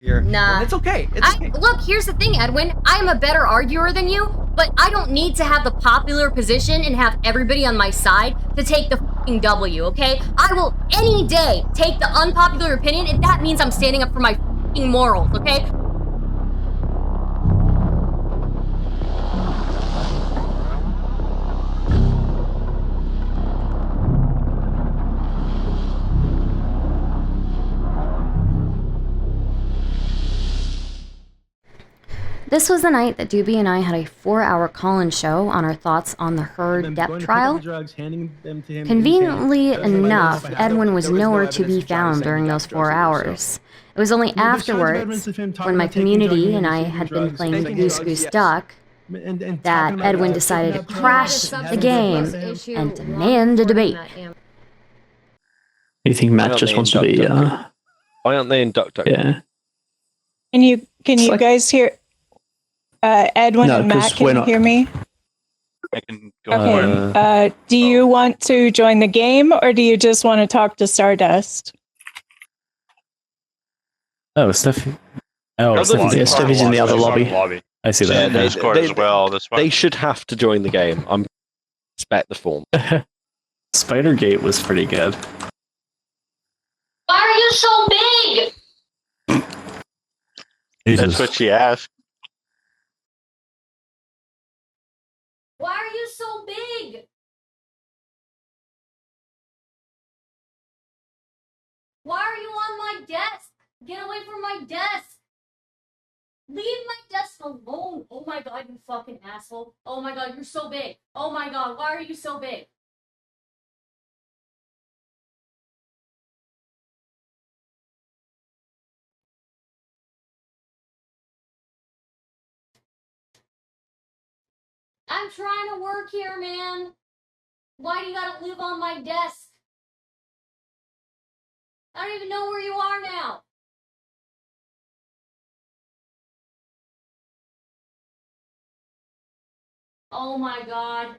here. Nah. And it's okay. Look, here's the thing, Edwin. I'm a better arguer than you, but I don't need to have the popular position and have everybody on my side to take the fucking W, okay? I will any day take the unpopular opinion if that means I'm standing up for my fucking morals, okay? This was the night that Doobie and I had a 4-hour call-in show on our thoughts on the Heard Depp trial. Conveniently enough, Edwin was nowhere to be found during those 4 hours. It was only afterwards, when my community and I had been playing Goose Goose Duck, that Edwin decided to crash the game and demand a debate. You think Matt just wants to be, Why aren't they in Duck Duck? Yeah. Can you guys hear... Edwin and Matt, can you hear me? I can go for it. Do you want to join the game, or do you just want to talk to Stardust? Oh, Steffi. Oh, Steffi's in the other lobby. I see that. Yeah, Discord as well. They should have to join the game. I'm expect the form. Spidergate was pretty good. Why are you so big? That's what she asked. Why are you so big? Why are you on my desk? Get away from my desk. Leave my desk alone. Oh my god, you fucking asshole. Oh my god, you're so big. Oh my god, why are you so big? I'm trying to work here, man. Why do you gotta live on my desk? I don't even know where you are now. Oh my god.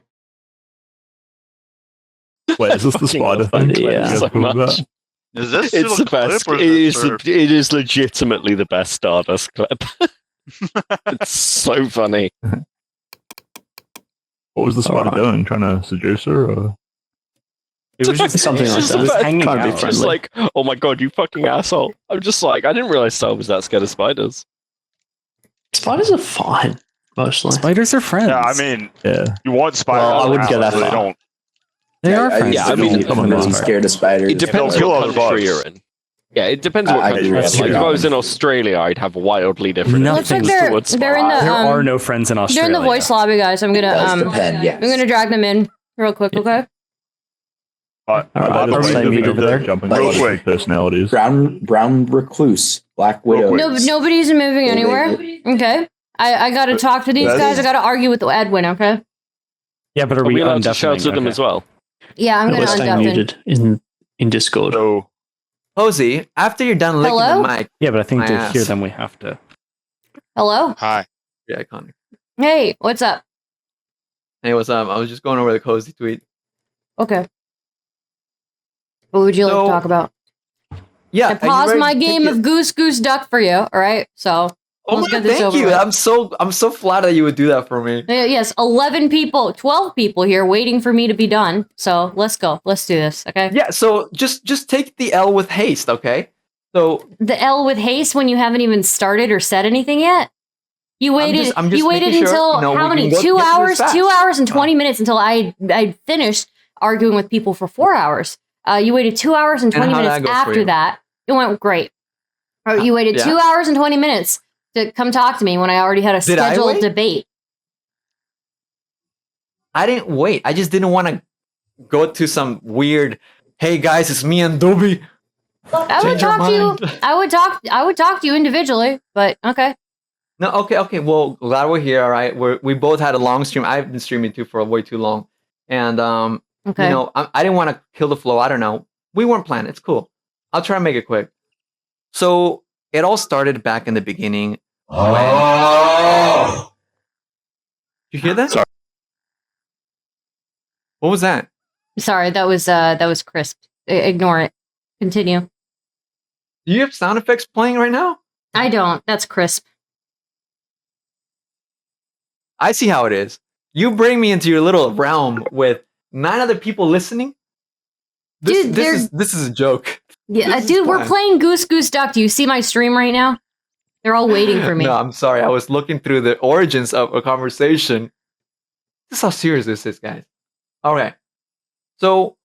Wait, is this the spider thing? Yeah, so much. Is this it's the best. It is legitimately the best Stardust clip. It's so funny. What was the spider doing? Trying to seduce her? Or? It was just something like that. It was hanging out. It's just like, oh my god, you fucking asshole. I'm just like, I didn't realize Sal was that scared of spiders. Spiders are fine, mostly. Spiders are friends. Yeah, I mean, you want spiders. Well, I wouldn't get that far. far. They don't. They are friends. Yeah, I mean, I'm scared of spiders. It depends what country you're in. Yeah, it depends what country you're in. Like, if I was in Australia, I'd have wildly different things towards spiders. There are no friends in Australia. They're in the voice lobby, guys. I'm gonna drag them in real quick, okay? Real quick. Personalities. Brown recluse, Black Widow. No, nobody's moving anywhere. Okay, I gotta talk to these guys. I gotta argue with Edwin. Okay. Yeah, but are we allowed to shout to them as well? Yeah, I'm gonna stay muted in Discord. So, Posey, after you're done licking the mic. Yeah, but I think to hear them, we have to. Hello. Hi. Yeah, Connor. Hey, what's up? Hey, what's up? I was just going over the cozy tweet. Okay. What would you like to talk about? Yeah, I paused my game of Goose Goose Duck for you. All right, so let's get this over thank you. with. I'm so flattered that you would do that for me. Yes, 11 people, 12 people here waiting for me to be done. So let's go. Let's do this. Okay. Yeah. So just take the L with haste. Okay. So the L with haste when you haven't even started or said anything yet. You waited. I'm just you waited making until sure, how many? 2 hours. 2 hours and 20 minutes until I finished arguing with people for 4 hours. You waited 2 hours and 20 minutes after that. It went great. You waited 2 hours and 20 minutes to come talk to me when I already had a scheduled debate. I didn't wait. I just didn't want to go to some weird, hey guys, it's me and Dobby. I would talk to you. I would talk to you individually, but okay. No, okay. Well, glad we're here. All right, we both had a long stream. I've been streaming too for way too long, and okay. You know, I didn't want to kill the flow. I don't know. We weren't planning. It's cool. I'll try and make it quick. So it all started back in the beginning. Oh! You hear that? Sorry. What was that? Sorry, that was crisp. Ignore it. Continue. Do you have sound effects playing right now? I don't. That's crisp. I see how it is. You bring me into your little realm with 9 other people listening. This is a joke. Yeah, dude, we're playing Goose Goose Duck. Do you see my stream right now? They're all waiting for me. No, I'm sorry. I was looking through the origins of a conversation. This is how serious this is, guys. All right. So,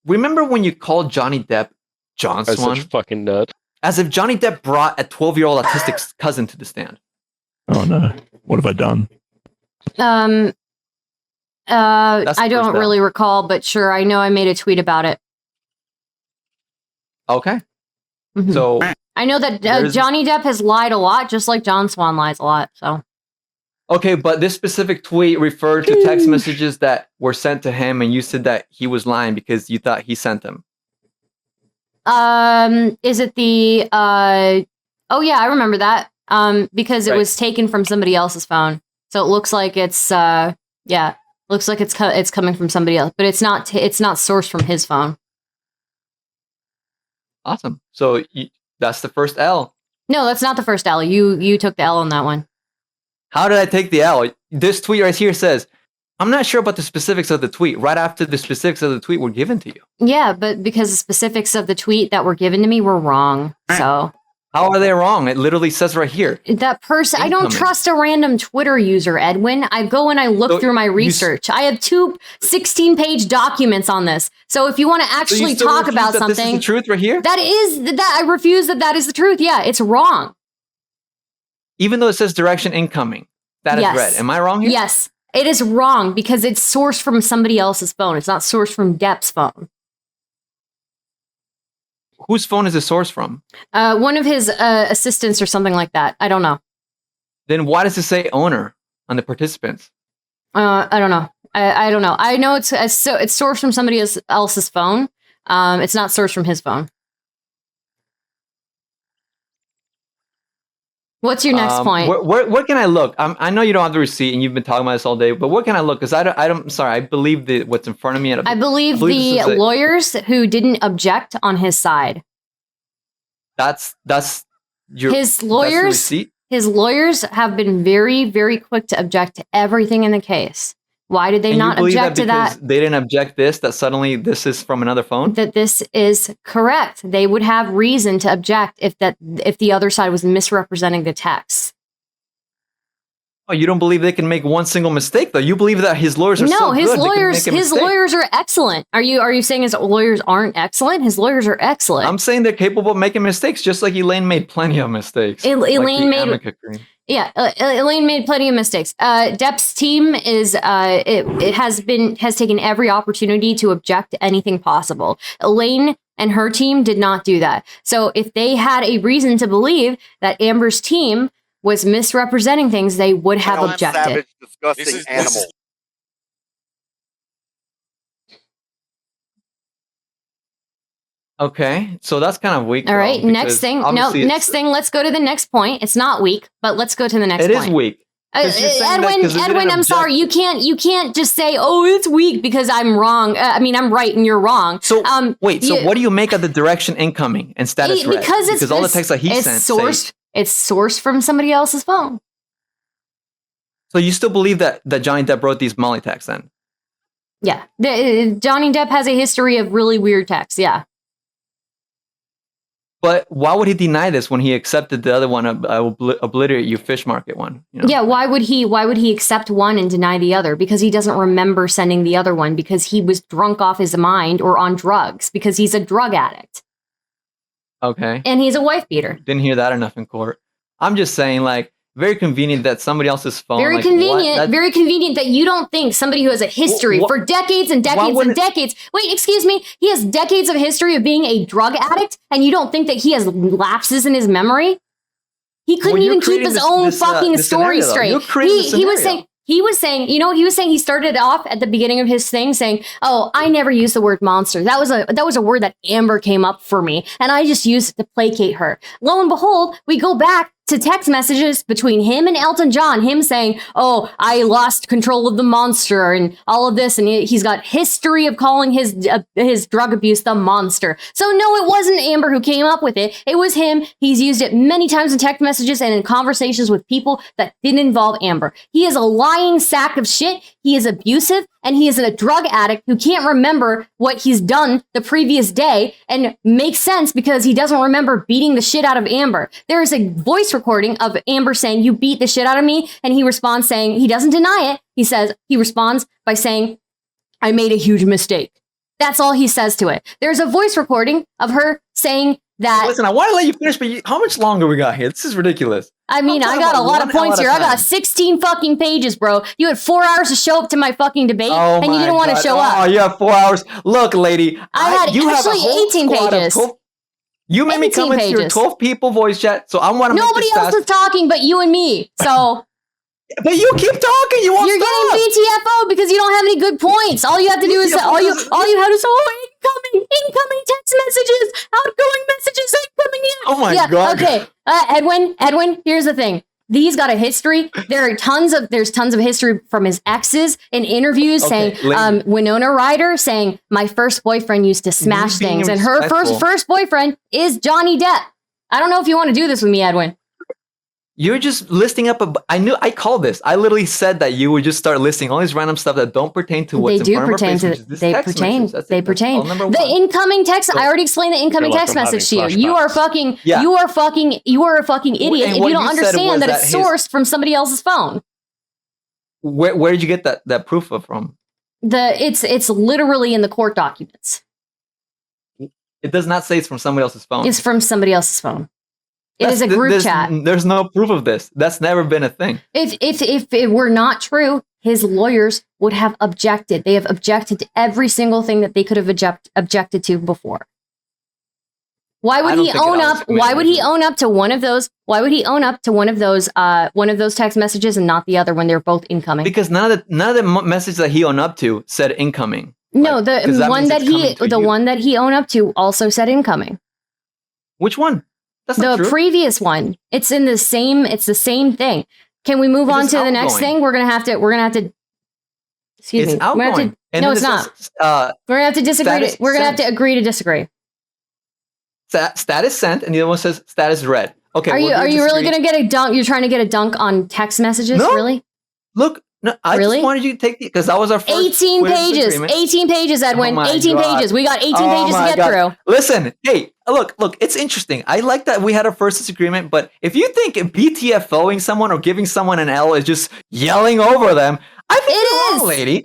remember when you called Johnny Depp John Swan? Such a fucking nerd. As if Johnny Depp brought a 12-year-old autistic cousin to the stand. Oh no! What have I done? I don't really recall, but sure, I know I made a tweet about it. Okay. Mm-hmm. So I know that Johnny Depp has lied a lot, just like John Swan lies a lot. So. Okay, but this specific tweet referred to text messages that were sent to him, and you said that he was lying because you thought he sent them. Is it the oh yeah, I remember that. Because it was taken from somebody else's phone. So it looks like it's looks like it's coming from somebody else, but it's not sourced from his phone. Awesome. So that's the first L. No, that's not the first L. You took the L on that one. How did I take the L? This tweet right here says, I'm not sure about the specifics of the tweet. Right after the specifics of the tweet were given to you. Yeah, but because the specifics of the tweet that were given to me were wrong. So how are they wrong? It literally says right here. That person, I don't trust a random Twitter user, Edwin. I go and I look through my research. I have 2 16-page documents on this. So if you want to actually talk about something, this is the truth right here? I refuse that is the truth. Yeah, it's wrong. Even though it says direction incoming, that is red. Am I wrong here? Yes, it is wrong because it's sourced from somebody else's phone. It's not sourced from Depp's phone. Whose phone is it sourced from? One of his assistants or something like that. I don't know. Then why does it say owner on the participants? I don't know. I don't know. I know it's sourced from somebody else's phone. It's not sourced from his phone. What's your next point? Where can I look? I know you don't have the receipt, and you've been talking about this all day. But where can I look? Because I'm sorry. I believe what's in front of me. I believe the lawyers who didn't object on his side. That's his lawyers. That's the receipt? His lawyers have been very, very quick to object to everything in the case. Why did they not object to that? They didn't object that suddenly this is from another phone? That this is correct. They would have reason to object if the other side was misrepresenting the text. Oh, you don't believe they can make one single mistake though? You believe that his lawyers are so good? His lawyers are excellent. Are you saying his lawyers aren't excellent? His lawyers are excellent. I'm saying they're capable of making mistakes, just like Elaine made plenty of mistakes. Elaine made plenty of mistakes. Depp's team has taken every opportunity to object to anything possible. Elaine and her team did not do that. So if they had a reason to believe that Amber's team was misrepresenting things, they would have objected. Savage, disgusting animal. Okay, so that's kind of weak. All right, next thing. Let's go to the next point. It's not weak, but let's go to the next point. It is weak. Edwin, I'm sorry. You can't just say, "Oh, it's weak" because I'm wrong. I'm right and you're wrong. So wait. So what do you make of the direction incoming and status red? Because all the text that he sent it's sourced from somebody else's phone. So you still believe that Johnny Depp wrote these Molly texts then? Yeah, Johnny Depp has a history of really weird texts. Yeah. But why would he deny this when he accepted the other one, obliterate you fish market one? You know? Yeah, why would he accept one and deny the other? Because he doesn't remember sending the other one because he was drunk off his mind or on drugs because he's a drug addict. Okay. And he's a wife beater. Didn't hear that enough in court. I'm just saying, like, very convenient that somebody else's phone. Very convenient that you don't think somebody who has a history for decades and decades and decades. Wait, excuse me. He has decades of history of being a drug addict, and you don't think that he has lapses in his memory? He couldn't even keep his own fucking story straight. He was saying, he started off at the beginning of his thing saying, "Oh, I never used the word monster. That was a word that Amber came up for me, and I just used it to placate her." Lo and behold, we go back to text messages between him and Elton John, him saying, oh, I lost control of the monster and all of this. And he's got history of calling his drug abuse the monster. So no, it wasn't Amber who came up with it. It was him. He's used it many times in text messages and in conversations with people that didn't involve Amber. He is a lying sack of shit. He is abusive. And he is a drug addict who can't remember what he's done the previous day, and makes sense because he doesn't remember beating the shit out of Amber. There is a voice recording of Amber saying, you beat the shit out of me. And he responds saying, he doesn't deny it. He responds by saying, I made a huge mistake. That's all he says to it. There's a voice recording of her saying that. Listen, I want to let you finish, but how much longer we got here? This is ridiculous. I mean, I got a lot of points here. I got 16 fucking pages, bro. You had 4 hours to show up to my fucking debate, and you didn't want to show up. Oh, you have 4 hours. Look, lady. I had actually 18 pages. You made me come into your 12 people voice chat, so I want to. Nobody else is talking but you and me. So. But you keep talking. You're getting BTFO because you don't have any good points. All you have to do is all you have to say, incoming text messages, outgoing messages incoming in. Oh my god. Okay, Edwin. Here's the thing. These got a history. There's tons of history from his exes in interviews saying, Winona Ryder saying, my first boyfriend used to smash things, and her first boyfriend is Johnny Depp. I don't know if you want to do this with me, Edwin. You're just listing up I called this. I literally said that you would just start listing all these random stuff that don't pertain to what's in front of our face, they pertain. The incoming text. So, I already explained the incoming text message to you. You are a fucking idiot if you don't understand that it's sourced from somebody else's phone. Where did you get that proof from? It's literally in the court documents. It does not say it's from somebody else's phone. It's from somebody else's phone. It is a group chat. There's no proof of this. That's never been a thing. If it were not true, his lawyers would have objected. They have objected to every single thing that they could have objected to before. Why would he own up? Why would he own up to one of those? Why would he own up to one of those text messages and not the other when they're both incoming? Because none of the messages that he owned up to said incoming. No, the one that he owned up to also said incoming. Which one? That's the previous one. It's the same thing. Can we move on to the next thing? We're gonna have to. Excuse me. Outgoing. No, it's not. We're gonna have to disagree. We're gonna have to agree to disagree. Status sent, and the other one says status read. Okay. Are you really gonna get a dunk? You're trying to get a dunk on text messages? No. Really? Look. No, I just wanted you to take because that was our first 18 pages. 18 pages, Edwin. 18 pages. We got 18 pages to get through. Listen, hey, look, it's interesting. I like that we had our first disagreement, but if you think BTFOing someone or giving someone an L is just yelling over them, I think you're wrong, lady.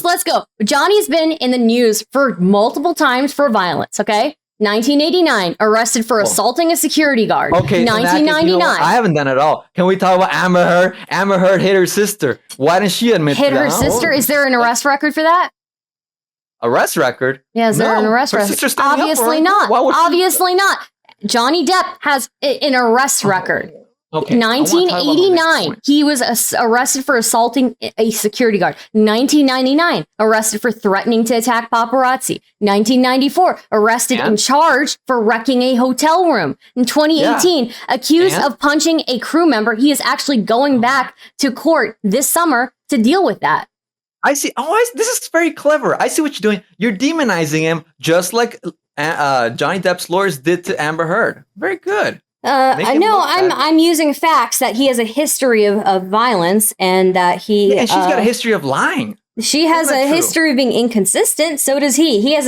Let's go. Johnny's been in the news for multiple times for violence, okay? 1989, arrested for assaulting a security guard. Okay, 1999. I haven't done it at all. Can we talk about Amber Heard? Amber Heard hit her sister. Why didn't she admit hit her sister? Is there an arrest record for that? Arrest record? Yeah, is there an arrest record? Obviously not. Obviously not. Johnny Depp has an arrest record. Okay. 1989, he was arrested for assaulting a security guard. 1999, arrested for threatening to attack paparazzi. 1994, arrested and charged for wrecking a hotel room. In 2018, accused of punching a crew member. He is actually going back to court this summer to deal with that. I see. This is very clever. I see what you're doing. You're demonizing him just like Johnny Depp's lawyers did to Amber Heard. Very good. No, I'm using facts that he has a history of violence and that he. Yeah, and she's got a history of lying. She has a history of being inconsistent. So does he. He has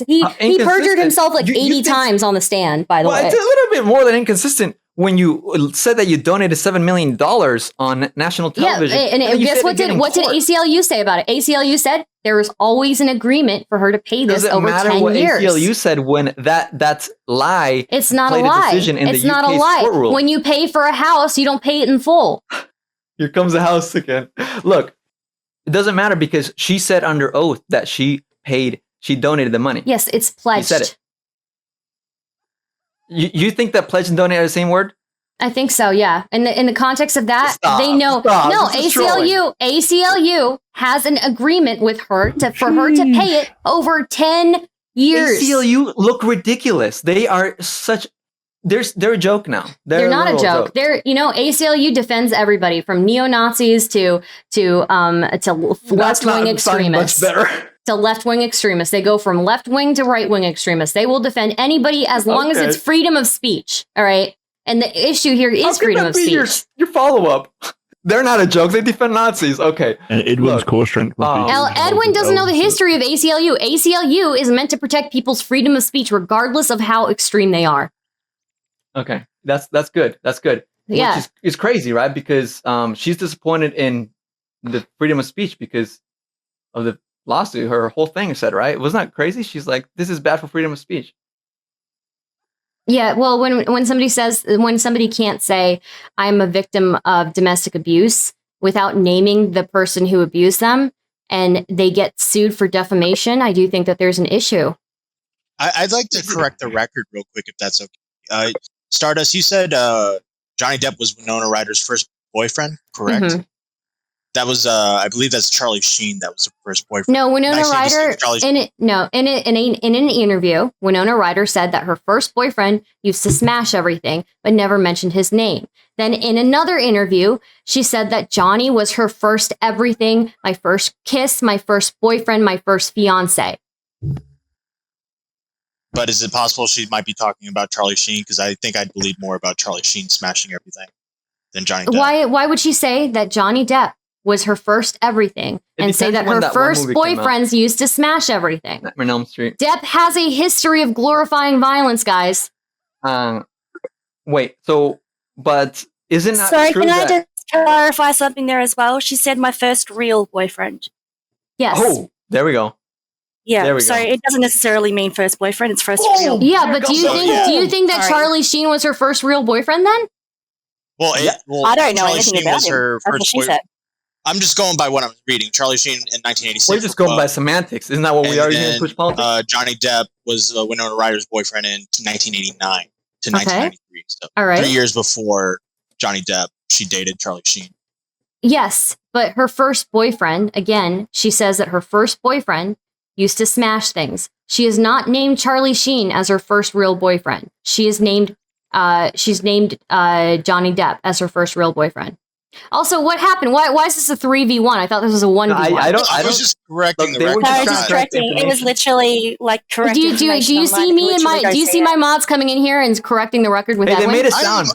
he perjured himself like 80 times on the stand. By the way, it's a little bit more than inconsistent when you said that you donated $7 million on national television. Yeah, and guess what did ACLU say about it? ACLU said there was always an agreement for her to pay this over 10 years. Doesn't matter what ACLU said when that lie. It's not a lie. It's not a lie. When you pay for a house, you don't pay it in full. Here comes the house again. Look, it doesn't matter because she said under oath that she donated the money. Yes, it's pledged. She said it. You think that pledge and donate are the same word? I think so, yeah. In the context of that, they know. No, ACLU has an agreement with her for her to pay it over 10 years. ACLU look ridiculous. They are such They're a joke now. They're not a joke. They're, ACLU defends everybody from neo-Nazis to left-wing extremists. Much better. To left-wing extremists. They go from left-wing to right-wing extremists. They will defend anybody as long as it's freedom of speech. All right. And the issue here is freedom of speech. Your follow-up. They're not a joke. They defend Nazis. Okay. And Edwin's core strength. Edwin doesn't know the history of ACLU. ACLU is meant to protect people's freedom of speech regardless of how extreme they are. Okay. That's good. That's good. Yeah. Which is crazy, right? Because she's disappointed in the freedom of speech because of the lawsuit. Her whole thing said, right? Wasn't that crazy? She's like, this is bad for freedom of speech. Yeah, well, when somebody can't say I'm a victim of domestic abuse without naming the person who abused them, and they get sued for defamation, I do think that there's an issue. I'd like to correct the record real quick, if that's okay. Stardust, you said Johnny Depp was Winona Ryder's first boyfriend, correct? Mm-hmm. That was, I believe that's Charlie Sheen. That was her first boyfriend. No, Winona Ryder. In an interview, Winona Ryder said that her first boyfriend used to smash everything, but never mentioned his name. Then, in another interview, she said that Johnny was her first everything, my first kiss, my first boyfriend, my first fiance. But is it possible she might be talking about Charlie Sheen? Because I think I'd believe more about Charlie Sheen smashing everything than Johnny Depp. Why would she say that Johnny Depp was her first everything and say that her first boyfriends used to smash everything? Nightmare on Elm Street. Depp has a history of glorifying violence, guys. Wait, but isn't that Sorry, true? Can I just clarify something there as well? She said my first real boyfriend. Yes. Oh, there we go. Yeah, so it doesn't necessarily mean first boyfriend, it's first real. Yeah, but do you think that Charlie Sheen was her first real boyfriend then? Well, I don't know Charlie anything Sheen about was him. her That's what first she boyfriend. said. I'm just going by what I'm reading. Charlie Sheen in 1986. We're just going by semantics. Isn't that what we are using in Twitch politics? Johnny Depp was Winona Ryder's boyfriend in 1989 to 1993. So all right. 3 years before Johnny Depp, she dated Charlie Sheen. Yes, but her first boyfriend, again, she says that her first boyfriend used to smash things. She has not named Charlie Sheen as her first real boyfriend. She's named Johnny Depp as her first real boyfriend. Also, what happened? Why is this a 3v1? I thought this was a 1v1. I was just correcting the record. I was just correcting. It was literally like correct. Do you see me and do you see my mods coming in here and correcting the record with Edwin? They made it sound.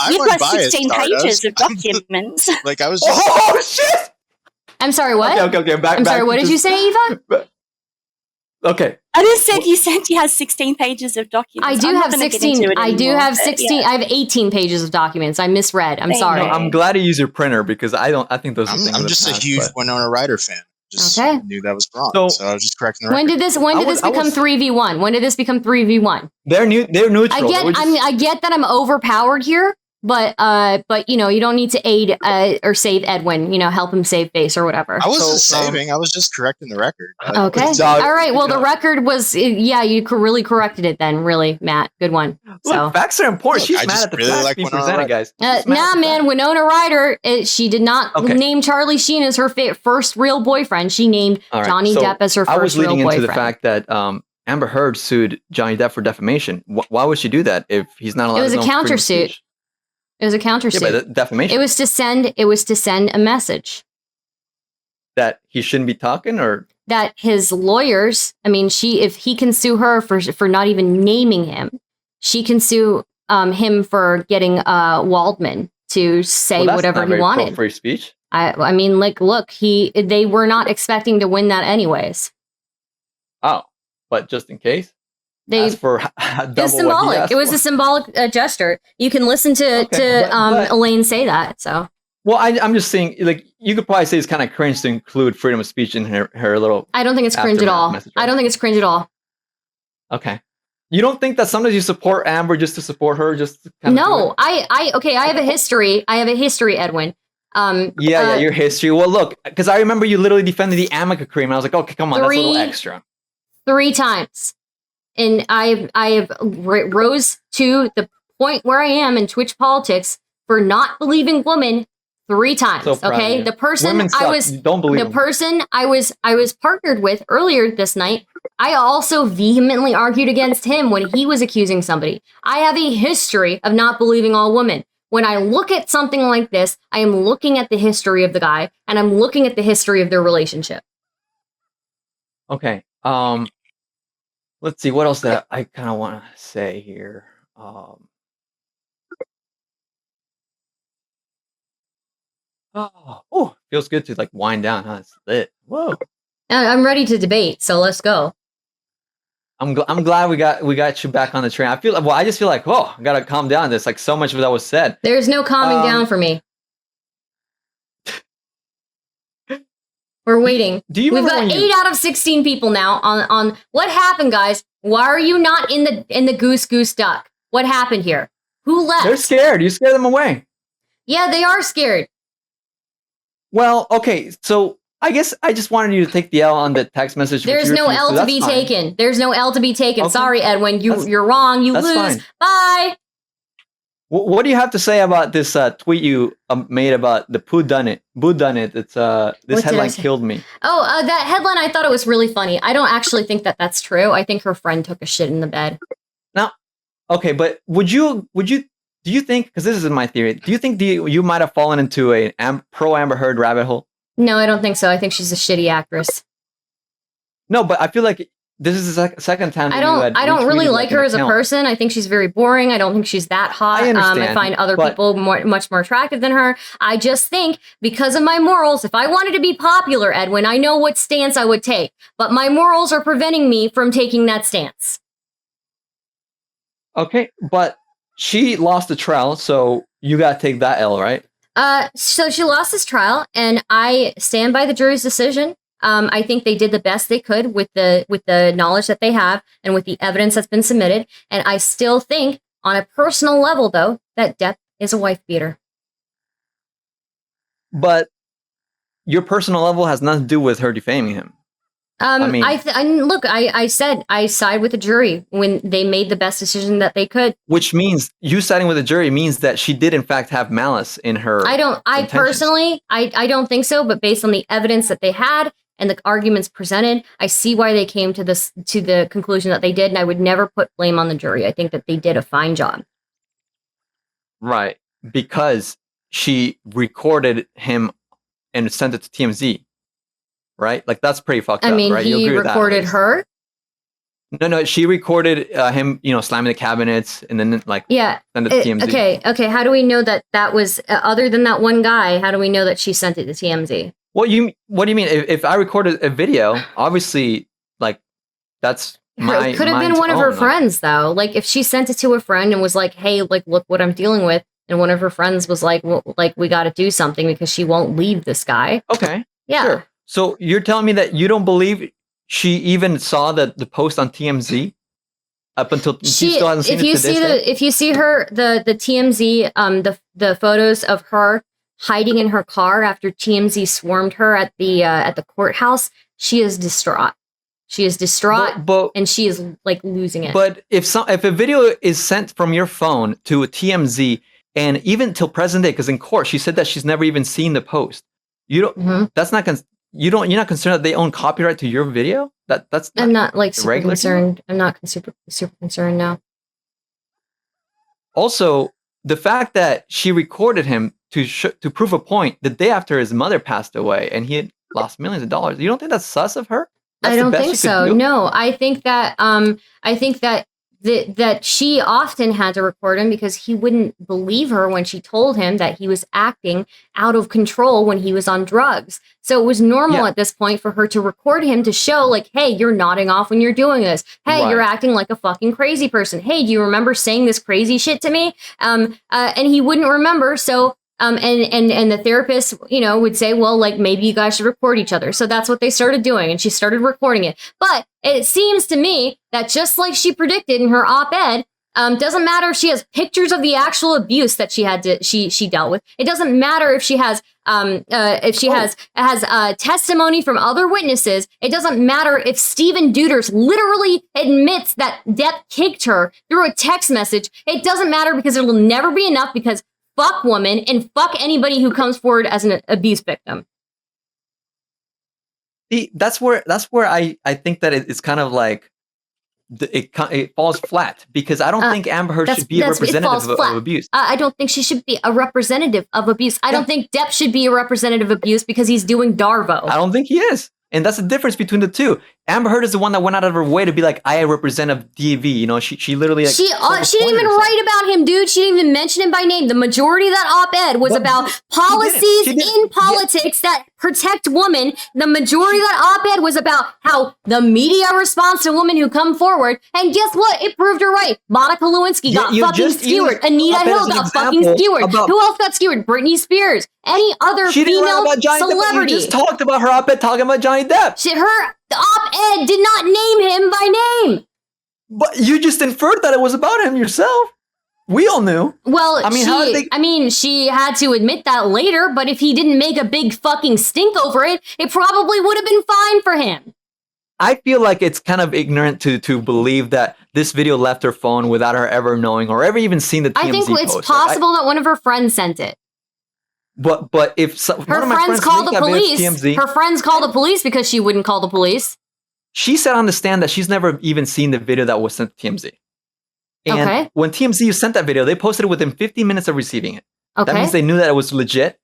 You've got 16 pages of documents. Like I was. Oh shit! I'm sorry. What? Okay. I'm sorry. What did you say, Eva? Okay. I just said you said you have 16 pages of documents. I do have 16. I do have 16. Yeah. I have 18 pages of documents. I misread. I'm sorry. No, I'm glad you use your printer because I think those. I'm just a huge Winona Ryder fan. Just knew that was wrong, so I was just correcting the record. When did this become 3v1? When did this become 3v1? They're neutral. I get that I'm overpowered here. But you don't need to aid or save Edwin. Help him save face or whatever. I wasn't saving. I was just correcting the record. Okay. All right. Well, the record was. Yeah, you really corrected it then. Really, Matt. Good one. Look, facts are important. She's mad at the facts being presented, guys. Nah, man. Winona Ryder. She did not name Charlie Sheen as her first real boyfriend. She named Johnny Depp as her first real boyfriend. I was leading into the fact that Amber Heard sued Johnny Depp for defamation. Why would she do that if he's not allowed? It was a countersuit. It was a countersuit. Yeah, but defamation. It was to send a message that he shouldn't be talking, or that his lawyers. I mean, if he can sue her for not even naming him, she can sue him for getting Waldman to say whatever he wanted. Free speech. I mean, like, look, they were not expecting to win that anyways. Oh, but just in case. It's symbolic. It was a symbolic gesture. You can listen to Elaine say that. So. Well, I'm just saying, like, you could probably say it's kind of cringe to include freedom of speech in her little. I don't think it's cringe at all. Message, right? I don't think it's cringe at all. Okay. You don't think that sometimes you support Amber just to support her? No, I have a history. I have a history, Edwin. Your history. Well, look, because I remember you literally defended the Amica cream. And I was like, okay, come on, that's a little extra. 3 times. And I have rose to the point where I am in Twitch politics for not believing women 3 times. So proud of Okay, you. the person Women I suck. was, Don't believe the them. person I was partnered with earlier this night. I also vehemently argued against him when he was accusing somebody. I have a history of not believing all women. When I look at something like this, I am looking at the history of the guy, and I'm looking at the history of their relationship. Okay. Let's see. What else that I kind of want to say here. Oh, feels good to like wind down, huh? It's lit. Whoa. I'm ready to debate, so let's go. I'm glad we got you back on the train. I just feel like, I gotta calm down. There's like so much of that was said. There's no calming down for me. We're waiting. We've got 8 out of 16 people now on what happened, guys? Why are you not in the goose duck? What happened here? Who left? They're scared. You scare them away. Yeah, they are scared. Well, okay, so I guess I just wanted you to take the L on the text message. There's no L to be taken. There's no L to be taken. Okay. Sorry, Edwin. You're wrong. You lose. Fine. Bye. What do you have to say about this tweet you made about the Pooh Done It? It's this headline killed me. Oh, that headline, I thought it was really funny. I don't actually think that that's true. I think her friend took a shit in the bed. Now, okay, but do you think, because this is my theory, do you think you might have fallen into a pro Amber Heard rabbit hole? No, I don't think so. I think she's a shitty actress. No, but I feel like this is the second time. I don't really like her as a person. I think she's very boring. I don't think she's that hot. I understand, I find other people much more attractive than her. I just think because of my morals, if I wanted to be popular, Edwin, I know what stance I would take, but my morals are preventing me from taking that stance. Okay, but she lost the trial, so you gotta take that L, right? So she lost this trial, and I stand by the jury's decision. I think they did the best they could with the knowledge that they have and with the evidence that's been submitted. And I still think, on a personal level, though, that Depp is a wife beater. But your personal level has nothing to do with her defaming him. I said I side with the jury when they made the best decision that they could. Which means you siding with the jury means that she did in fact have malice in her. I personally don't think so, but based on the evidence that they had and the arguments presented, I see why they came to the conclusion that they did, and I would never put blame on the jury. I think that they did a fine job. Right, because she recorded him and sent it to TMZ. Right? Like, that's pretty fucked up, right? He recorded her? No, she recorded him, slamming the cabinets and then, send it to TMZ. Okay. How do we know that was, other than that one guy, how do we know that she sent it to TMZ? What do you mean? If I recorded a video, obviously, that's my... It could have been one of her friends, though. Like, if she sent it to a friend and was like, hey, look what I'm dealing with, and one of her friends was like, well, we got to do something because she won't leave this guy. Okay. Yeah. Sure. So you're telling me that you don't believe she even saw the post on TMZ up until she still hasn't seen it to this day? If you see her the TMZ the photos of her hiding in her car after TMZ swarmed her at the courthouse, she is distraught. She is distraught, and she is losing it. But if a video is sent from your phone to a TMZ, and even till present day, because in court she said that she's never even seen the post. You don't. Mm-hmm. That's not. You're not concerned that they own copyright to your video? That's not. I'm not super concerned. I'm not super concerned now. Also, the fact that she recorded him to prove a point the day after his mother passed away, and he had lost millions of dollars. You don't think that's sus of her? I don't think so. No, I think that that she often had to record him because he wouldn't believe her when she told him that he was acting out of control when he was on drugs. So it was normal at this point for her to record him to show hey, you're nodding off when you're doing this. Hey, you're acting like a fucking crazy person. Hey, do you remember saying this crazy shit to me? And he wouldn't remember. So and the therapist, would say, well, maybe you guys should record each other. So that's what they started doing. And she started recording it. But it seems to me that just like she predicted in her op-ed, doesn't matter if she has pictures of the actual abuse that she dealt with. It doesn't matter if she has testimony from other witnesses. It doesn't matter if Steven Duders literally admits that Depp kicked her through a text message. It doesn't matter because it will never be enough because fuck women and fuck anybody who comes forward as an abuse victim. See, that's where I think that it's kind of like it falls flat, because I don't think Amber Heard should be a representative of abuse. I don't think she should be a representative of abuse. I don't think Depp should be a representative of abuse because he's doing Darvo. I don't think he is. And that's the difference between the two. Amber Heard is the one that went out of her way to be like, I represent a DV. You know, she literally like, she didn't even write about him, dude. She didn't even mention him by name. The majority of that op-ed was about policies in politics that protect women. The majority of that op-ed was about how the media responds to women who come forward. And guess what? It proved her right. Monica Lewinsky got fucking skewered. Anita Hill got fucking skewered. Who else got skewered? Britney Spears. Any other female celebrity. You just talked about her op-ed talking about Johnny Depp. The op-ed did not name him by name. But you just inferred that it was about him yourself. We all knew. Well, she had to admit that later, but if he didn't make a big fucking stink over it, it probably would have been fine for him. I feel like it's kind of ignorant to believe that this video left her phone without her ever knowing or ever even seen the TMZ I think it's post. possible that one of her friends sent it. But if her friends called the police, TMZ, her friends called the police because she wouldn't call the police. She said on the stand that she's never even seen the video that was sent to TMZ. And when TMZ sent that video, they posted it within 15 minutes of receiving it. That means they knew that it was legit.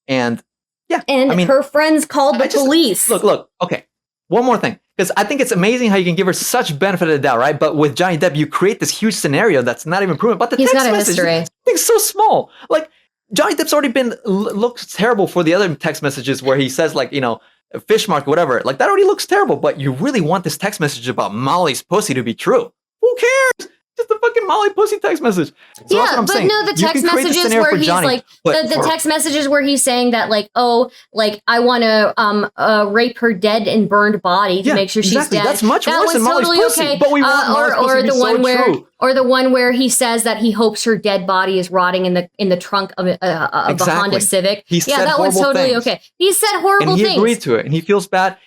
And yeah, and her friends called the police. Look. Okay, one more thing, because I think it's amazing how you can give her such benefit of the doubt, right? But with Johnny Depp, you create this huge scenario that's not even proven. But the text message, thing's so small. Like, Johnny Depp's already looks terrible for the other text messages where he says, like, you know, fish mark, whatever. Like, that already looks terrible. But you really want this text message about Molly's pussy to be true. Who cares? Just a fucking Molly pussy text message. So yeah, but saying. No, the text messages where he's Johnny, like, the text messages where he's saying that, like, oh, like, I want to rape her dead and burned body to make sure she's dead. That's much worse than Molly's pussy. But we want Molly's pussy to be so true. Or the one where he says that he hopes her dead body is rotting in the trunk of a Honda Civic. That one's totally okay. He said horrible things. And he agreed to it, and he feels bad.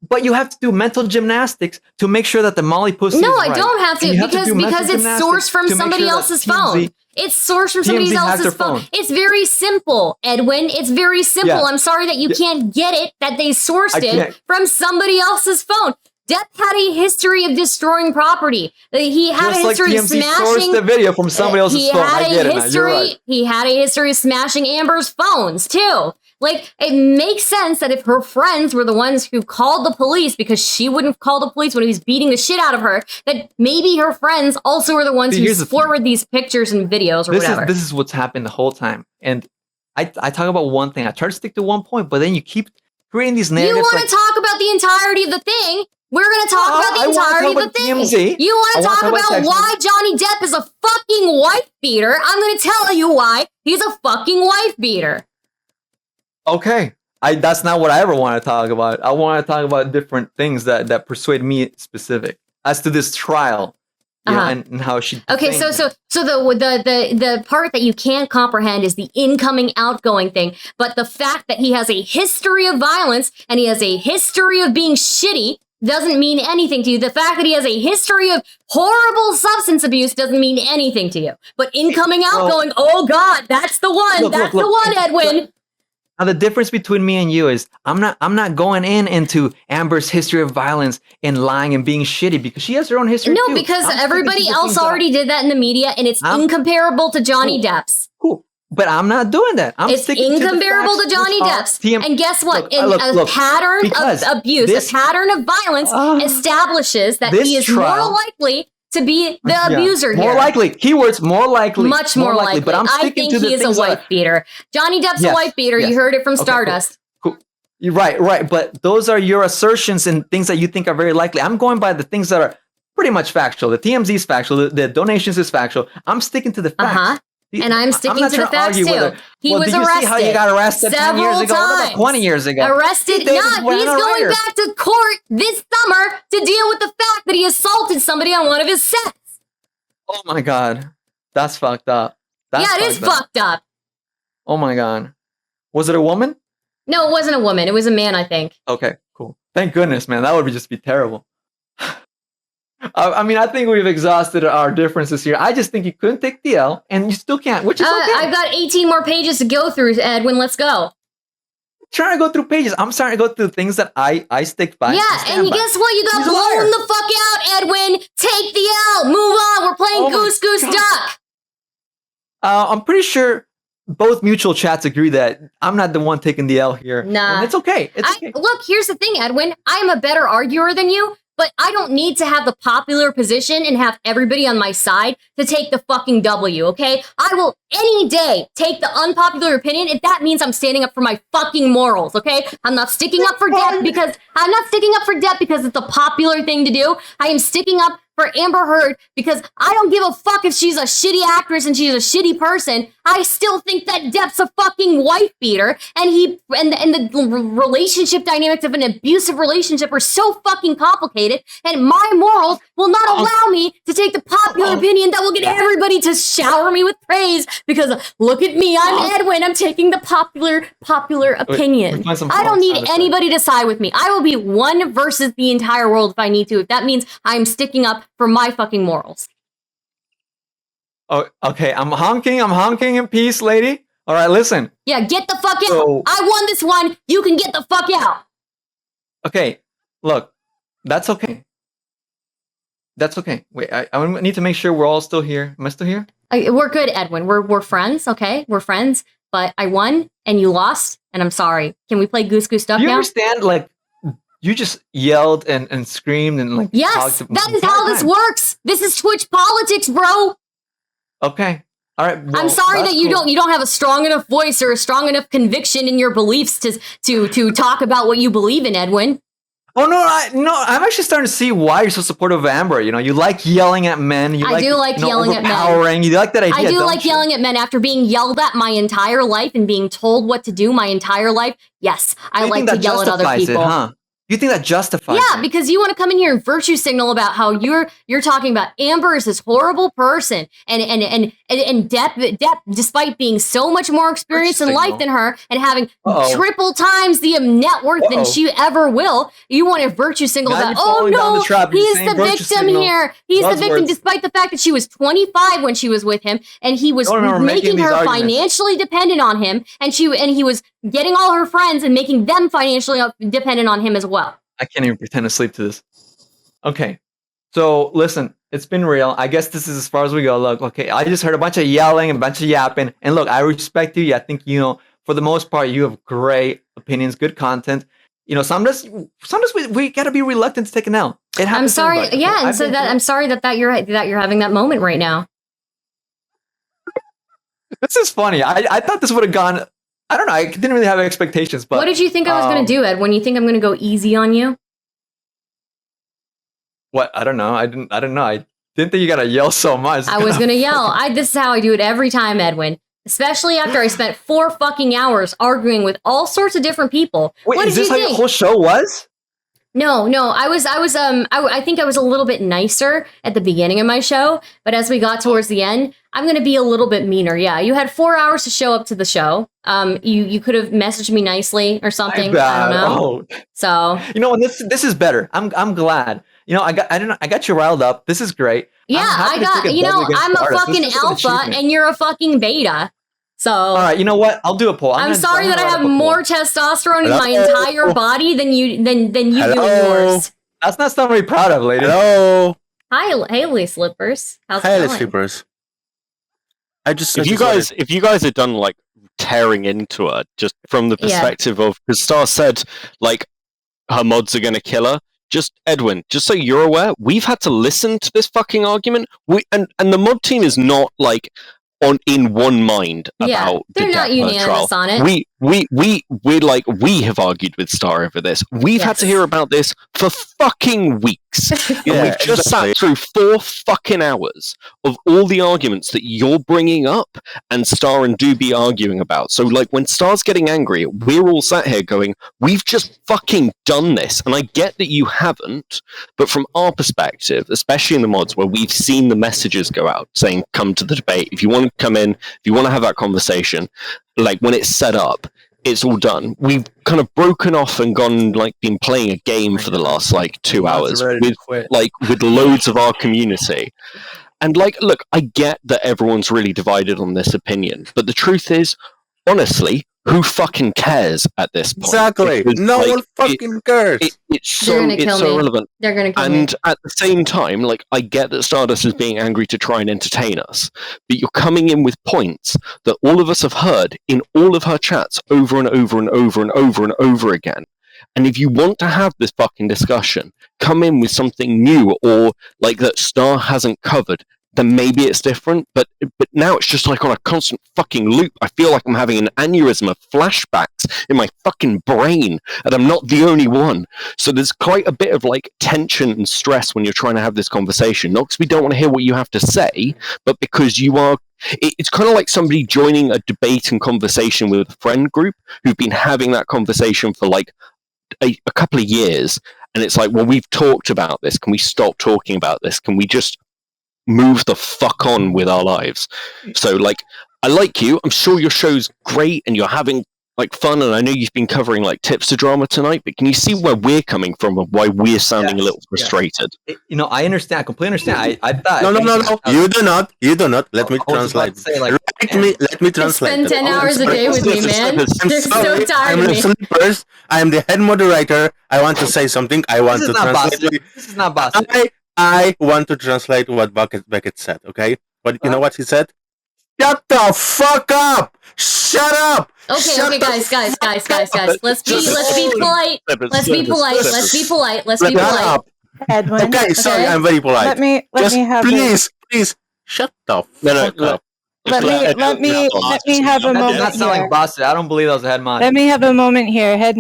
But you have to do mental gymnastics to make sure that the Molly pussy is right. I don't have to, because it's sourced from somebody else's phone. It's sourced from somebody else's phone. It's very simple, Edwin. It's very simple. Yeah. I'm sorry that you can't get it, that they sourced it from somebody else's phone. Depp had a history of destroying property. He had a history of smashing the video from somebody else's phone. He had a history of smashing Amber's phones too. Like, it makes sense that if her friends were the ones who called the police because she wouldn't call the police when he was beating the shit out of her, that maybe her friends also were the ones who forward these pictures and videos or whatever. This is what's happened the whole time. And I talk about one thing. I try to stick to one point, but then you keep creating these narratives. You want to talk about the entirety of the thing? We're going to talk about the entirety of the thing. TMZ. You want to talk about why Johnny Depp is a fucking wife beater? I'm going to tell you why he's a fucking wife beater. Okay. That's not what I ever want to talk about. I want to talk about different things that persuade me specific as to this trial. You know, and how she. Okay, so the part that you can't comprehend is the incoming outgoing thing, but the fact that he has a history of violence and he has a history of being shitty doesn't mean anything to you. The fact that he has a history of horrible substance abuse doesn't mean anything to you. But incoming outgoing, oh God, that's the one. That's the one, Edwin. Now the difference between me and you is I'm not going into Amber's history of violence and lying and being shitty because she has her own history. No, because everybody else already did that in the media, and it's incomparable to Johnny Depp's. Cool. But I'm not doing that. It's incomparable to Johnny Depp's. And guess what? A pattern of abuse, a pattern of violence establishes that he is more likely to be the abuser here. More likely. Keywords, more likely. Much more likely. But I think he is a wife beater. Johnny Depp's a wife beater. You heard it from Stardust. Cool. You're right. But those are your assertions and things that you think are very likely. I'm going by the things that are pretty much factual. The TMZ is factual. The donations is factual. I'm sticking to the facts. And I'm sticking to the facts too. He was arrested. See how you got arrested 10 years ago? What about 20 years ago? Arrested? He's going back to court this summer to deal with the fact that he assaulted somebody on one of his sets. Oh my God. That's fucked up. It is fucked up. Oh my God. Was it a woman? No, it wasn't a woman. It was a man, I think. Okay, cool. Thank goodness, man. That would just be terrible. I mean, I think we've exhausted our differences here. I just think you couldn't take the L, and you still can't, which is okay. I've got 18 more pages to go through, Edwin. Let's go. Trying to go through pages. I'm starting to go through things that I stick by. Yeah, and guess what? You got blown the fuck out, Edwin. Take the L. Move on. We're playing Goose Duck. I'm pretty sure both mutual chats agree that I'm not the one taking the L here. Nah. And it's okay. It's okay. Look, here's the thing, Edwin. I'm a better arguer than you, but I don't need to have the popular position and have everybody on my side to take the fucking W, okay? I will any day take the unpopular opinion if that means I'm standing up for my fucking morals, okay? I'm not sticking up for Depp because it's a popular thing to do. I am sticking up for Amber Heard because I don't give a fuck if she's a shitty actress and she's a shitty person. I still think that Depp's a fucking wife beater, and the relationship dynamics of an abusive relationship are so fucking complicated, and my morals will not allow me to take the popular opinion that will get everybody to shower me with praise because look at me, I'm Edwin, I'm taking the popular opinion. I don't need anybody to side with me. I will be one versus the entire world if I need to, if that means I'm sticking up for my fucking morals. Oh, okay, I'm honking in peace, lady. All right, listen. Yeah, get the fuck out. I won this one. You can get the fuck out. Okay, look, that's okay. That's okay. Wait, I need to make sure we're all still here. Am I still here? We're good, Edwin. We're friends, okay? We're friends, but I won and you lost, and I'm sorry. Can we play Goose Duck now? You understand, like, you just yelled and screamed and like. Yes, that is how this works. This is Twitch politics, bro. Okay. All right. Well, I'm sorry that you don't have a strong enough voice or a strong enough conviction in your beliefs to talk about what you believe in, Edwin. Oh no, I'm actually starting to see why you're so supportive of Amber. You know, you like yelling at men. I do like yelling at men. You like that idea. I do like yelling at men after being yelled at my entire life and being told what to do my entire life. Yes, I like to yell at other people. Huh? You think that justifies it? Yeah, because you want to come in here and virtue signal about how you're talking about Amber is this horrible person, and Depp, despite being so much more experienced in life than her and having triple times the net worth than she ever will, you want to virtue signal about, oh no, he's the victim here. He's the victim, despite the fact that she was 25 when she was with him, and he was making her financially dependent on him, and he was getting all her friends and making them financially dependent on him as well. I can't even pretend to sleep to this. Okay, so listen, it's been real. I guess this is as far as we go. Look, okay, I just heard a bunch of yelling, a bunch of yapping, and look, I respect you. I think, you know, for the most part, you have great opinions, good content. You know, sometimes we gotta be reluctant to take an L. It happens. I'm sorry, yeah, and so that I'm sorry that you're having that moment right now. This is funny. I thought this would have gone. I don't know. I didn't really have expectations, but what did you think I was going to do, Ed? When you think I'm going to go easy on you? What? I don't know. I didn't know. I didn't think you got to yell so much. I was going to yell. This is how I do it every time, Edwin. Especially after I spent 4 fucking hours arguing with all sorts of different people. Wait, what is this how your whole show was? No. I think I was a little bit nicer at the beginning of my show, but as we got towards the end, I'm going to be a little bit meaner. Yeah, you had 4 hours to show up to the show. You could have messaged me nicely or something. I don't know. Oh. So you know, this is better. I'm glad. You know, I got you riled up. This is great. Yeah, I'm a fucking alpha and you're a fucking beta. So all right, you know what? I'll do a poll. I'm sorry that I have more testosterone in my entire body than you do in yours. That's not something to be proud of, lady. Hello. Hi, Haley Slippers. How's it going? Haley Slippers. If you guys had done like tearing into her just from the perspective of, because Star said like her mods are going to kill her. Just Edwin, just so you're aware, we've had to listen to this fucking argument. And the mod team is not like in one mind about they're the not Depp unanimous trial. on it. We have argued with Star over this. We've had to hear about this for fucking weeks. And we've just sat through 4 fucking hours of all the arguments that you're bringing up and Star and Doobie arguing about. So like when Star's getting angry, we're all sat here going, we've just fucking done this. And I get that you haven't, but from our perspective, especially in the mods where we've seen the messages go out saying, come to the debate. If you want to come in, if you want to have that conversation, like when it's set up, it's all done. We've kind of broken off and been playing a game for the last 2 hours with loads of our community. And look, I get that everyone's really divided on this opinion, but the truth is, honestly, who fucking cares at this point? Exactly. Because, no one fucking cares. It's so relevant. They're gonna kill me. And at the same time, I get that Stardust is being angry to try and entertain us, but you're coming in with points that all of us have heard in all of her chats over and over and over and over and over again. And if you want to have this fucking discussion, come in with something new or that Star hasn't covered. Then maybe it's different, but now it's just on a constant fucking loop. I feel like I'm having an aneurysm of flashbacks in my fucking brain, and I'm not the only one. So there's quite a bit of tension and stress when you're trying to have this conversation. Not because we don't want to hear what you have to say, but because you are. It's kind of like somebody joining a debate and conversation with a friend group who've been having that conversation for a couple of years, and it's well, we've talked about this. Can we stop talking about this? Can we just move the fuck on with our lives? So I like you. I'm sure your show's great and you're having fun, and I know you've been covering tips to drama tonight, but can you see where we're coming from and why we're sounding a little frustrated? I understand. I completely understand. I thought no. You do not. Let me translate. Let me translate. Spend 10 hours a day with me, man. They're so tired of me. I am the head moderator. I want to say something. I want to translate. This is not boss. I want to translate what Beckett said, okay? But you know what he said? Shut the fuck up! Shut up! Okay, guys. Let's be polite. Let's be polite. Edwin. Okay, sorry, I'm very polite. Let me have please, shut the fuck up. Let me have a moment. That sound like boss. I don't believe that was a head mod. Let me have a moment here. Head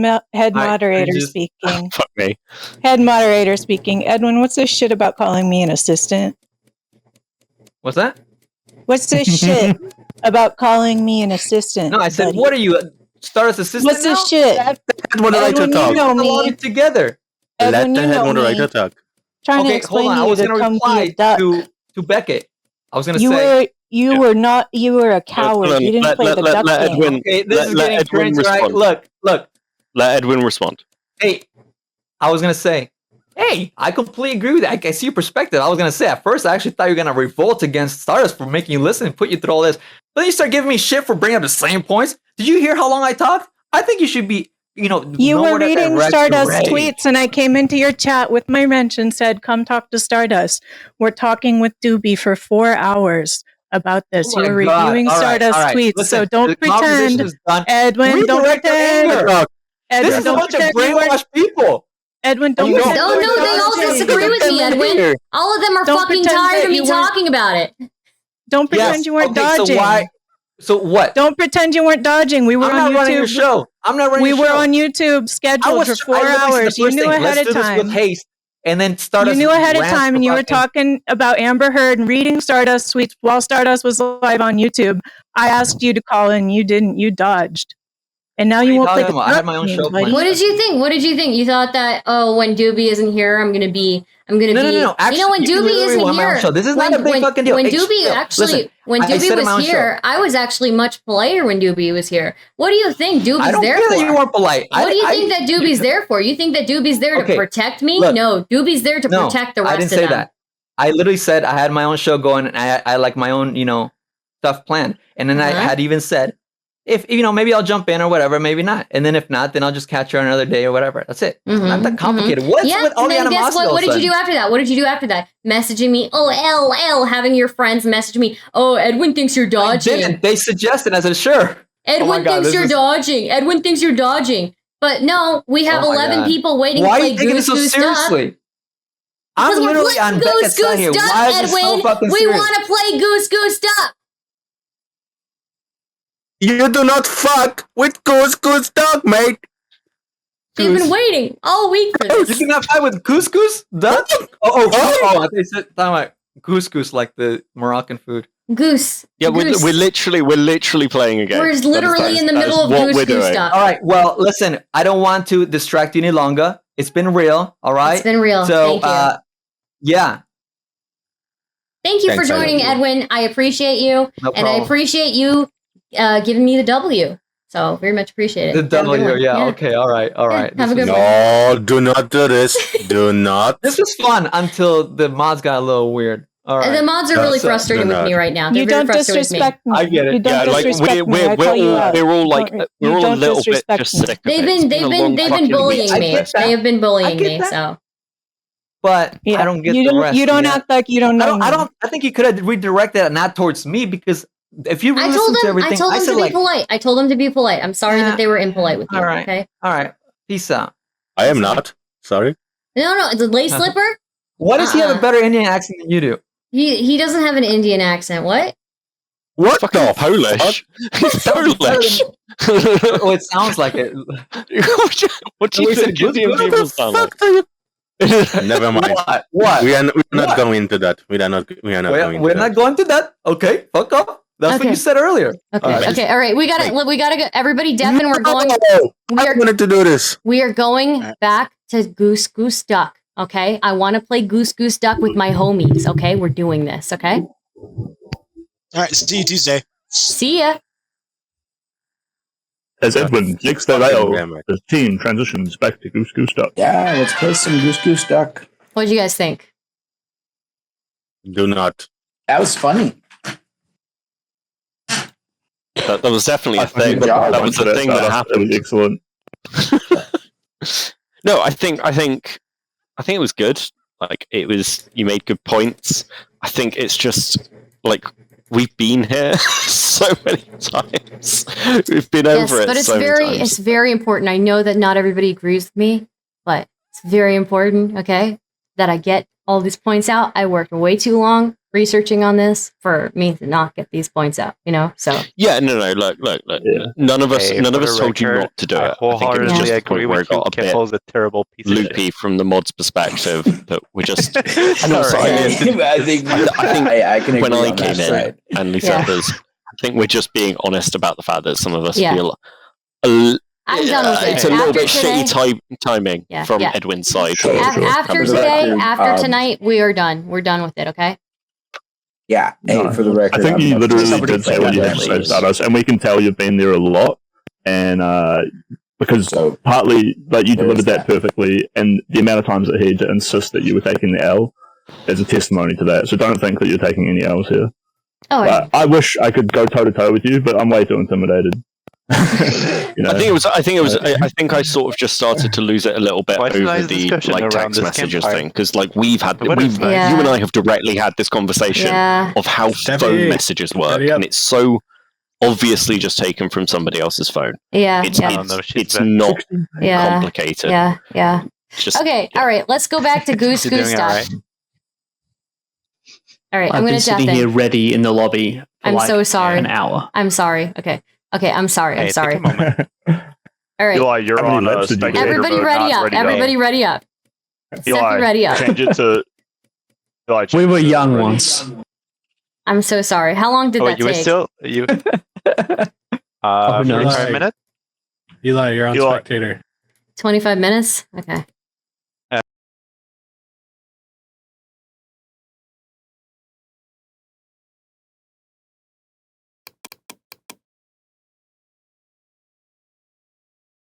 moderator speaking. Fuck me. Head moderator speaking. Edwin, what's this shit about calling me an assistant? What's that? What's this shit about calling me an assistant? No, I said, buddy? what are you, Stardust assistant? What's this shit? Head moderator talk. You know me. Together. Let the head moderator talk. Trying to explain hold on. I was going to reply to Beckett. I was going to say. You were a coward. You didn't play the duck game. Edwin, okay, this is getting cringe, right? Look. Let Edwin respond. Hey, I was going to say, I completely agree with that. I see your perspective. I was going to say, at first, I actually thought you were going to revolt against Stardust for making you listen and put you through all this. But then you start giving me shit for bringing up the same points. Did you hear how long I talked? I think you should be, You were reading Stardust tweets, and I came into your chat with my mention, said, come talk to Stardust. We're talking with Doobie for 4 hours. About this. Oh You're reviewing Stardust tweets, listen, so don't pretend. Edwin, don't pretend. This is a bunch of brainwashed people. Edwin, don't pretend. No, they all disagree with me, Edwin. All of them are fucking tired of me talking about it. Don't pretend you weren't dodging. So what? Don't pretend you weren't dodging. We were on YouTube. I'm not running your show. I'm not running your show. We were on YouTube scheduled for 4 hours. You knew ahead of time. With haste. And then Stardust. You knew ahead of time, and you were talking about Amber Heard and reading Stardust tweets while Stardust was live on YouTube. I asked you to call in, you didn't. You dodged, and now you won't play. I had my own show. What did you think? You thought that when Doobie isn't here, I'm gonna be. No. Actually, when Doobie isn't here, this is not a big fucking deal. When Doobie was here, I was actually much politer when Doobie was here. What do you think Doobie's there for? You weren't polite. What do you think that Doobie's there for? You think that Doobie's there to protect me? No, Doobie's there to protect the rest of them. I didn't say that. I literally said I had my own show going, and I like my own, stuff planned. And then I had even said, if maybe I'll jump in or whatever, maybe not. And then if not, then I'll just catch her another day or whatever. That's it. Not that complicated. What's with all the animosity? What did you do after that? Messaging me, having your friends message me, Edwin thinks you're dodging. They suggested, I said, sure. Edwin thinks you're dodging. Edwin thinks you're dodging. But no, we have 11 people waiting to play Goose Goose seriously? I'm literally on Beckett's side here. Why is this so fucking serious? We want to play Goose Goose Duck. You do not fuck with Goose Goose Duck, mate. They've been waiting all week for this. You do not fight with Goose Goose Duck? I thought you said talking about Goose Goose, like the Moroccan food. Goose. Yeah, Goose. we're literally playing a game. We're literally in the middle of Goose Goose Duck. All right. Well, listen. I don't want to distract you any longer. It's been real. All right. It's been real. So, thank you. Yeah. Thank you for joining, Edwin. I appreciate you, and I appreciate you giving me the W. So very much appreciate it. The Have a good W, one. yeah, okay, all right. Have a good one. No, do not do this. Do not. This was fun until the mods got a little weird. All right. The mods are really frustrated with me right now. They're You very don't frustrated with me. disrespect me. I get it. You don't Yeah, like disrespect me. I call you out. we're all like Don't- we're you all a don't little bit disrespect just me. sick of it. They've It's been a long fucking bullying week. me. They have been bullying me. that. So But Yeah. I don't get you the don't, rest. You don't yet. act like you don't know. I think you could have redirected it not towards me because if you I listen told to them. everything, I told them said to be like, polite. I told them to be polite. I'm sorry that they were impolite with you. all right, Okay. all right, peace out. I am not. Sorry. No, it's a lace slipper. Why does he have a better Indian accent than you do? He doesn't have an Indian accent. What? What Fucking the Polish. He's Polish. Oh, it sounds like it. What do you We said think good- Indian good- people sound like? Never mind. What? We are not What? going into that. We are not going We're into not going to that. Okay, fuck off. That's what Okay. you said earlier. Okay. Okay. All right. We gotta go. Everybody, deaf, and we're going. No, I wanted to do this. We are going back to Goose Goose Duck. Okay. I want to play Goose Goose Duck with my homies. Okay. We're doing this. Okay. All right, see you Tuesday. See ya. As Edwin takes the rail, the team transitions back to Goose Goose Duck. Yeah, let's play some Goose Goose Duck. What did you guys think? Do not. That was funny. That was definitely a thing. Good job. That was a thing that happened. It was excellent. No, I think it was good. Like it was, you made good points. I think it's just like we've been here so many times. We've been over it. But it's so very, many times. it's very important. I know that not everybody agrees with me, but it's very important. Okay, that I get all these points out. I worked way too long researching on this for me to not get these points out. You know, so Yeah, no. Look. Yeah. None of us Hey, for the told you record, not to do I it. I think it was wholeheartedly just the agree point where with it you. got a bit Kimball's a terrible piece of shit. loopy from the mod's perspective that we're just. And Sorry. also, I think I can agree when I on came that in side. and Lisa Yeah. others, I think we're just being honest about the fact that some of us Yeah. feel I'm done with it. it's a little After bit today- shitty timing Yeah, from yeah. Edwin's side. After For the today, record, after tonight, we are done. We're done with it. Okay. Yeah. Hey, for the record, I think I'm you not- literally somebody did say play what you that had to say, later. Stardust, and we can tell you've been there a lot. And because partly, like you delivered that perfectly, and the amount of times that he had to insist that you were taking the L is a testimony to that. So don't think that you're taking any L's here. Oh, I wish I could go toe to toe with you, but I'm way too intimidated. You know? I think I sort of just started to lose it a little bit Why did I over the discussion like around text this messages campfire? thing because like you Yeah. and I have directly had this conversation Yeah. of how phone messages work, and it's so obviously just taken from somebody else's phone. Yeah. It's yeah. it's not Yeah. complicated. Yeah. Yeah. It's just Okay. All right. Let's go back to Goose You're Goose doing Duck. alright. All right. I'm I've gonna been deafen. sitting here ready in the lobby for I'm like so sorry. an hour. I'm sorry. Okay. Okay. I'm sorry. I'm Hey, sorry. take a moment. All right. Eli, you're How many on laps did you spectator Everybody mode, ready not up. ready to Everybody ready up. Eli, Steffi, ready up. Change it to. Eli, change We were it to young ready. once. I'm so sorry. How long did Oh, that wait, you were take? still you. who knows? 45 minutes. Eli, you're on Eli. spectator. 25 minutes? Okay.